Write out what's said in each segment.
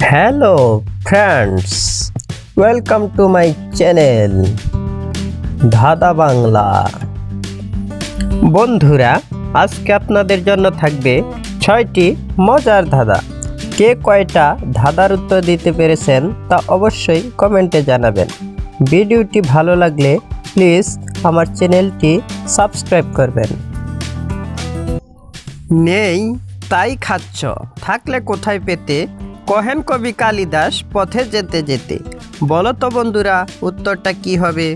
Hello friends, welcome to my channel ধাঁধা বাংলা। বন্ধুরা, আজকে আপনাদের জন্য থাকবে 6টি মজার ধাঁধা। কে কয়টা ধাঁধার উত্তর দিতে পেরেছেন তা অবশ্যই কমেন্টে জানাবেন। ভিডিওটি ভালো লাগলে প্লিজ আমার চ্যানেলটি সাবস্ক্রাইব করবেন। নেই তাই খাচ্ছ, থাকলে কোথায় পেতে, কহেন কবি কালিদাস পথে যেতে যেতে। বলো তো বন্ধুরা, উত্তরটা কি হবে?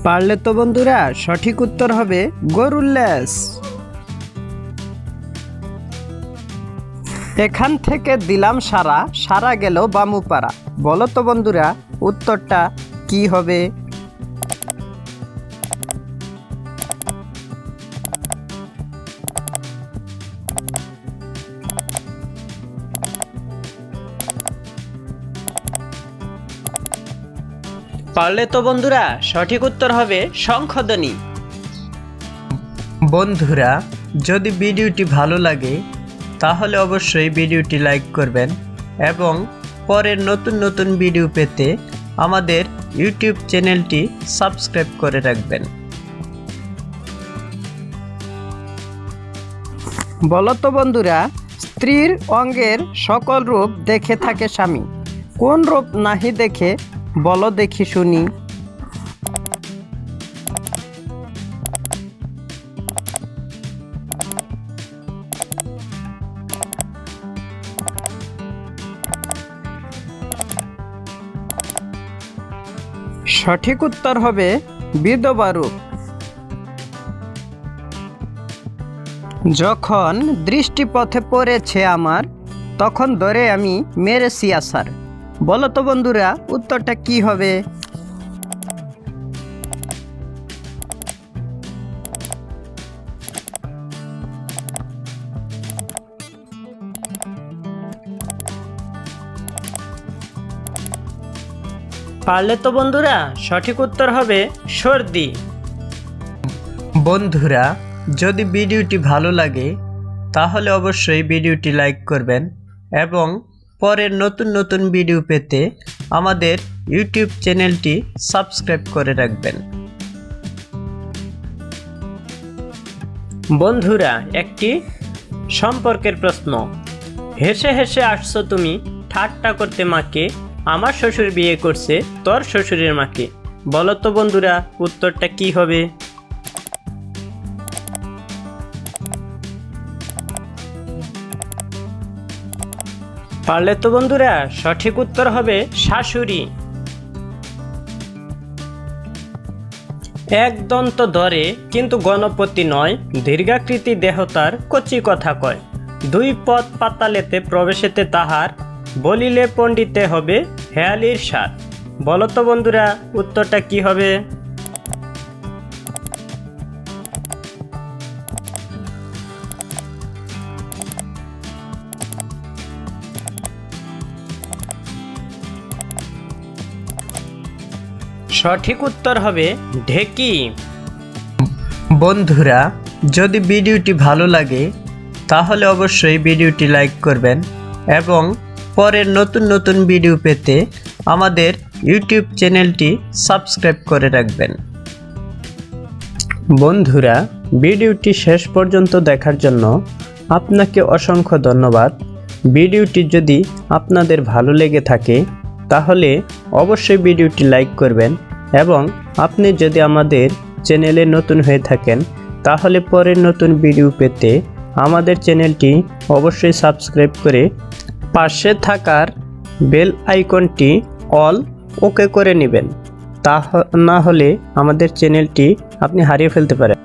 পারলে তো বন্ধুরা সঠিক উত্তর হবে গরুর ল্যাজ। এখান থেকে দিলাম সারা, সারা গেল বামুপাড়া। বলো তো বন্ধুরা, উত্তরটা কি হবে? পারলে তো বন্ধুরা সঠিক উত্তর হবে শঙ্খধ্বনি। বন্ধুরা, যদি ভিডিওটি ভালো লাগে তাহলে অবশ্যই ভিডিওটি লাইক করবেন এবং পরের নতুন নতুন ভিডিও পেতে আমাদের ইউটিউব চ্যানেলটি সাবস্ক্রাইব করে রাখবেন। বলো তো বন্ধুরা, স্ত্রীর অঙ্গের সকল রূপ দেখে থাকে স্বামী, কোন রূপ নাহি দেখে বলো দেখি শুনি। সঠিক উত্তর হবে বিধবা রূপ। যখন দৃষ্টিপথে পড়েছে আমার, তখন ধরে আমি মেরেছি আছাড়। বলো তো বন্ধুরা, উত্তরটা কি হবে? পারলে তো বন্ধুরা সঠিক উত্তর হবে সর্দি। বন্ধুরা, যদি ভিডিওটি ভালো লাগে তাহলে অবশ্যই ভিডিওটি লাইক করবেন এবং পরের নতুন নতুন ভিডিও পেতে আমাদের ইউটিউব চ্যানেলটি সাবস্ক্রাইব করে রাখবেন। বন্ধুরা, একটি সম্পর্কের প্রশ্ন। হেসে হেসে আসছো তুমি ঠাট্টা করতে মাকে, আমার শ্বশুর বিয়ে করছে তোর শ্বশুরের মাকে। বলো তো বন্ধুরা, উত্তরটা কি হবে? পারলে তো বন্ধুরা সঠিক উত্তর হবে শাশুড়ি। এক দন্ত ধরে কিন্তু গণপতি নয়, দীর্ঘাকৃতি দেহ তার কচি কথা কয়। দুই পদ পাতালেতে প্রবেশেতে তাহার, বলিলে পণ্ডিতে হবে হেয়ালির সার। বলো তো বন্ধুরা, উত্তরটা কি হবে? সঠিক উত্তর হবে ঢেকি। বন্ধুরা, যদি ভিডিওটি ভালো লাগে তাহলে অবশ্যই ভিডিওটি লাইক করবেন এবং পরের নতুন নতুন ভিডিও পেতে আমাদের ইউটিউব চ্যানেলটি সাবস্ক্রাইব করে রাখবেন। বন্ধুরা, ভিডিওটি শেষ পর্যন্ত দেখার জন্য আপনাকে অসংখ্য ধন্যবাদ। ভিডিওটি যদি আপনাদের ভালো লেগে থাকে তাহলে অবশ্যই ভিডিওটি লাইক করবেন এবং আপনি যদি আমাদের চ্যানেলে নতুন হয়ে থাকেন তাহলে পরের নতুন ভিডিও পেতে আমাদের চ্যানেলটি অবশ্যই সাবস্ক্রাইব করে পাশে থাকার বেল আইকনটি অল ওকে করে নেবেন। তা না হলে আমাদের চ্যানেলটি আপনি হারিয়ে ফেলতে পারেন।